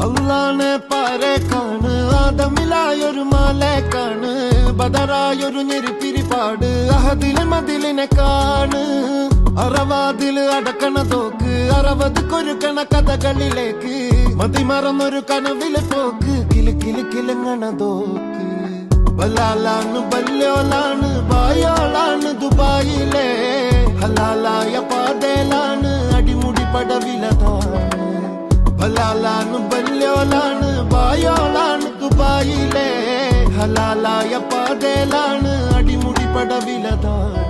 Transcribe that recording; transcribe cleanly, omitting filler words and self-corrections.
അള്ളാനെ പാരേക്കാണ്, ആദമിലായൊരു മാലേക്കാണ്, ബദറായൊരു ഞെരിപ്പിരിപ്പാട്, അഹദിലെ മതിലിനെ കാണ്. അറവാതില് അടക്കണ തോക്ക്, 60 കൊരുക്കണ കഥകളിലേക്ക്, മതിമറന്നൊരു കനവിലെ പോക്ക്, കിലു കിലു കിലുങ്ങണ തോക്ക്. ബലാലാണ് ബല്യോലാണ് ബായോളാണ് ദുബായിലെ, ഹലാലായ പാതയിലാണ് അടിമുടി പടവിലതാണ്. ബലാലാണ് ബല്യോലാണ് ബായോളാണ് ദുബായിലെ, ഹലാലായ പാതയിലാണ് അടിമുടി പടവിലതാണ്.